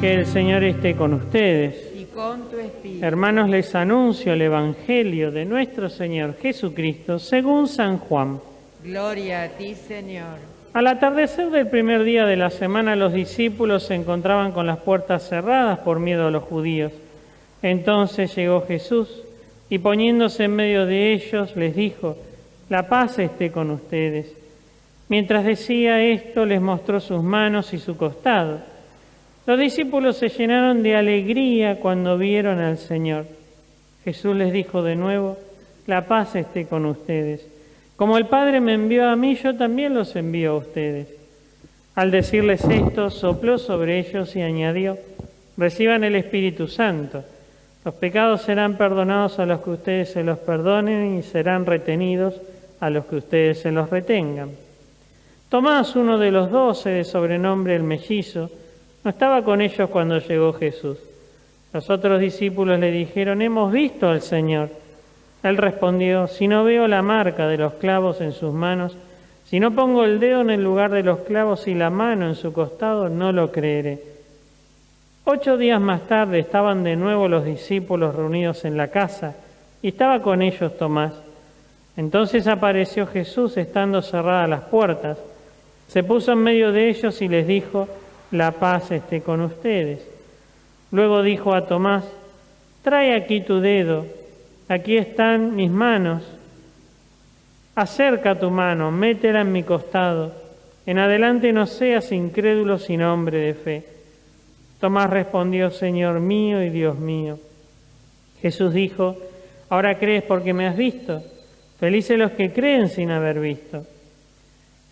Que el Señor esté con ustedes. Y con tu espíritu. Hermanos, les anuncio el Evangelio de nuestro Señor Jesucristo según San Juan. Gloria a ti, Señor. Al atardecer del primer día de la semana, los discípulos se encontraban con las puertas cerradas por miedo a los judíos. Entonces llegó Jesús y poniéndose en medio de ellos les dijo: «La paz esté con ustedes». Mientras decía esto, les mostró sus manos y su costado. Los discípulos se llenaron de alegría cuando vieron al Señor. Jesús les dijo de nuevo: «La paz esté con ustedes. Como el Padre me envió a mí, yo también los envío a ustedes». Al decirles esto, sopló sobre ellos y añadió: «Reciban el Espíritu Santo. Los pecados serán perdonados a los que ustedes se los perdonen y serán retenidos a los que ustedes se los retengan». Tomás, uno de los 12, de sobrenombre el Mellizo, no estaba con ellos cuando llegó Jesús. Los otros discípulos le dijeron: «Hemos visto al Señor». Él respondió: «Si no veo la marca de los clavos en sus manos, si no pongo el dedo en el lugar de los clavos y la mano en su costado, no lo creeré». 8 días más tarde estaban de nuevo los discípulos reunidos en la casa y estaba con ellos Tomás. Entonces apareció Jesús estando cerradas las puertas. Se puso en medio de ellos y les dijo: «La paz esté con ustedes». Luego dijo a Tomás: «Trae aquí tu dedo, aquí están mis manos. Acerca tu mano, métela en mi costado. En adelante no seas incrédulo sino hombre de fe». Tomás respondió: «Señor mío y Dios mío». Jesús dijo: «Ahora crees porque me has visto. Felices los que creen sin haber visto».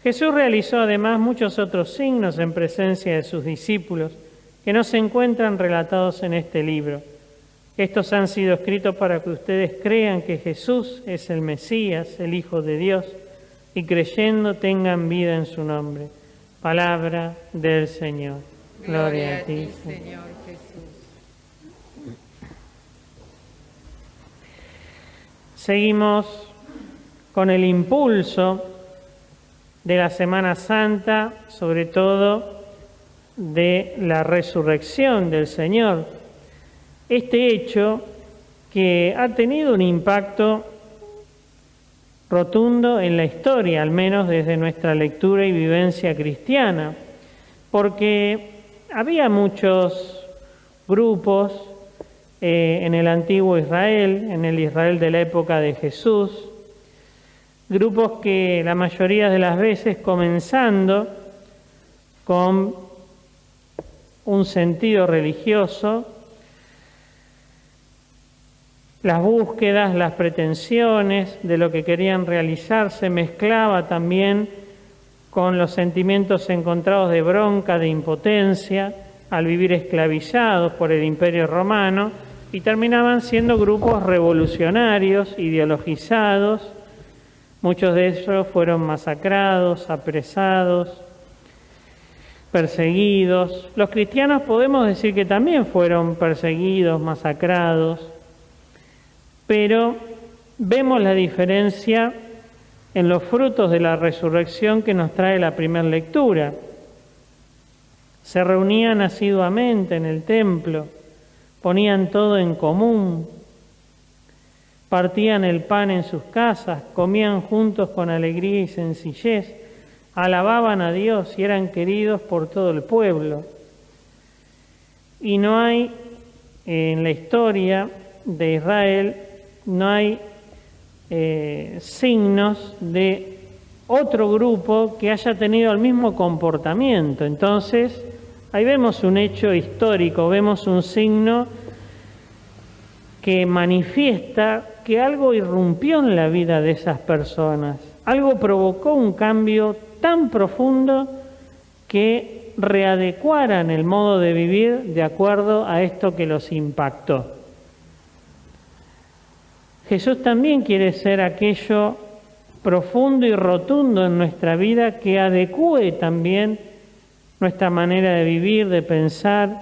Jesús realizó además muchos otros signos en presencia de sus discípulos que no se encuentran relatados en este libro. Estos han sido escritos para que ustedes crean que Jesús es el Mesías, el Hijo de Dios, y creyendo tengan vida en su nombre. Palabra del Señor. Gloria a ti, Señor Jesús. Seguimos con el impulso de la Semana Santa, sobre todo de la resurrección del Señor. Este hecho que ha tenido un impacto rotundo en la historia, al menos desde nuestra lectura y vivencia cristiana, porque había muchos grupos en el antiguo Israel, en el Israel de la época de Jesús, grupos que la mayoría de las veces comenzando con un sentido religioso, las búsquedas, las pretensiones de lo que querían realizar se mezclaba también con los sentimientos encontrados de bronca, de impotencia, al vivir esclavizados por el Imperio Romano, y terminaban siendo grupos revolucionarios, ideologizados. Muchos de ellos fueron masacrados, apresados, perseguidos. Los cristianos podemos decir que también fueron perseguidos, masacrados, pero vemos la diferencia en los frutos de la resurrección que nos trae la primera lectura. Se reunían asiduamente en el templo, ponían todo en común, partían el pan en sus casas, comían juntos con alegría y sencillez, alababan a Dios y eran queridos por todo el pueblo. Y no hay, en la historia de Israel, no hay signos de otro grupo que haya tenido el mismo comportamiento. Entonces, ahí vemos un hecho histórico, vemos un signo que manifiesta que algo irrumpió en la vida de esas personas, algo provocó un cambio tan profundo que readecuaran el modo de vivir de acuerdo a esto que los impactó. Jesús también quiere ser aquello profundo y rotundo en nuestra vida que adecúe también nuestra manera de vivir, de pensar,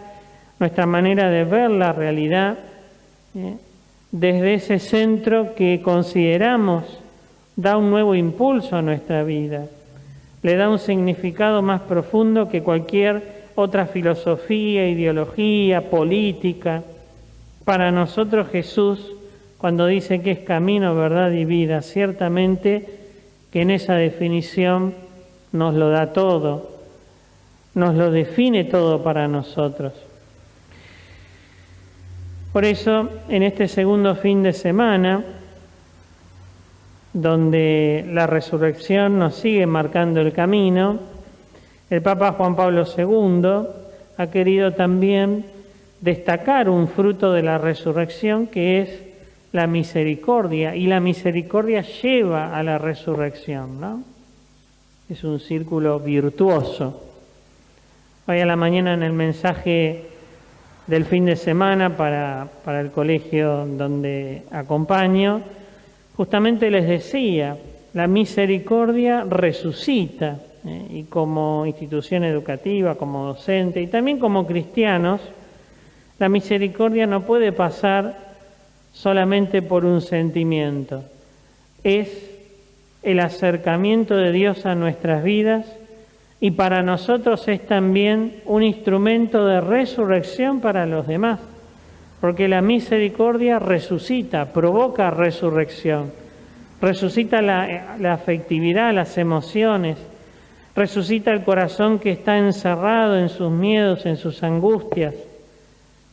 nuestra manera de ver la realidad, desde ese centro que consideramos da un nuevo impulso a nuestra vida, le da un significado más profundo que cualquier otra filosofía, ideología, política. Para nosotros Jesús, cuando dice que es camino, verdad y vida, ciertamente que en esa definición nos lo da todo, nos lo define todo para nosotros. Por eso, en este segundo fin de semana, donde la resurrección nos sigue marcando el camino, el Papa Juan Pablo II ha querido también destacar un fruto de la resurrección que es la misericordia, y la misericordia lleva a la resurrección, ¿no? Es un círculo virtuoso. Hoy a la mañana en el mensaje del fin de semana para el colegio donde acompaño, justamente les decía, la misericordia resucita, y como institución educativa, como docente y también como cristianos, la misericordia no puede pasar solamente por un sentimiento, es el acercamiento de Dios a nuestras vidas y para nosotros es también un instrumento de resurrección para los demás, porque la misericordia resucita, provoca resurrección, resucita la afectividad, las emociones, resucita el corazón que está encerrado en sus miedos, en sus angustias,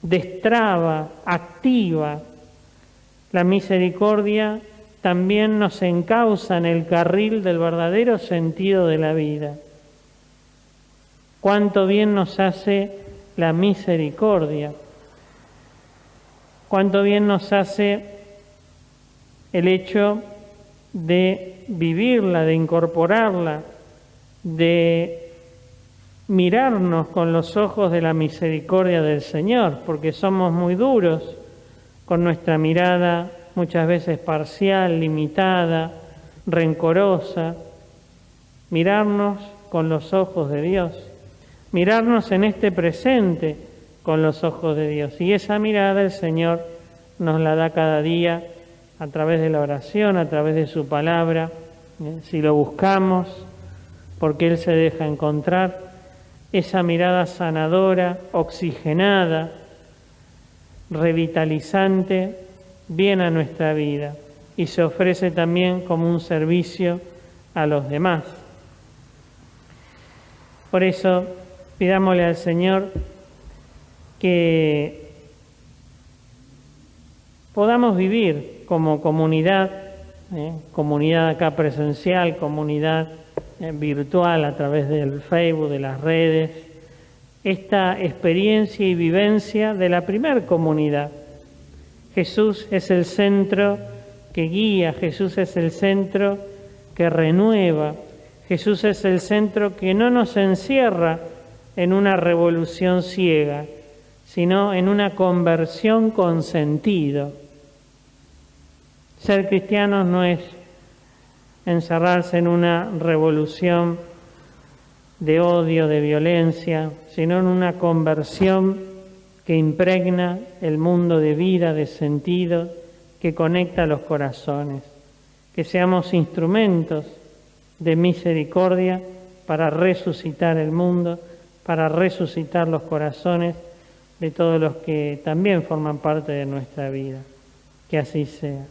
destraba, activa. La misericordia también nos encausa en el carril del verdadero sentido de la vida. Cuánto bien nos hace la misericordia, cuánto bien nos hace el hecho de vivirla, de incorporarla, de mirarnos con los ojos de la misericordia del Señor, porque somos muy duros con nuestra mirada muchas veces parcial, limitada, rencorosa. Mirarnos con los ojos de Dios, mirarnos en este presente con los ojos de Dios. Y esa mirada el Señor nos la da cada día a través de la oración, a través de su palabra, si lo buscamos, porque Él se deja encontrar, esa mirada sanadora, oxigenada, revitalizante, viene a nuestra vida y se ofrece también como un servicio a los demás. Por eso, pidámosle al Señor que podamos vivir como comunidad, comunidad acá presencial, comunidad virtual a través del Facebook, de las redes, esta experiencia y vivencia de la primer comunidad. Jesús es el centro que guía, Jesús es el centro que renueva, Jesús es el centro que no nos encierra en una revolución ciega, sino en una conversión con sentido. Ser cristianos no es encerrarse en una revolución de odio, de violencia, sino en una conversión que impregna el mundo de vida, de sentido, que conecta los corazones. Que seamos instrumentos de misericordia para resucitar el mundo, para resucitar los corazones de todos los que también forman parte de nuestra vida. Que así sea.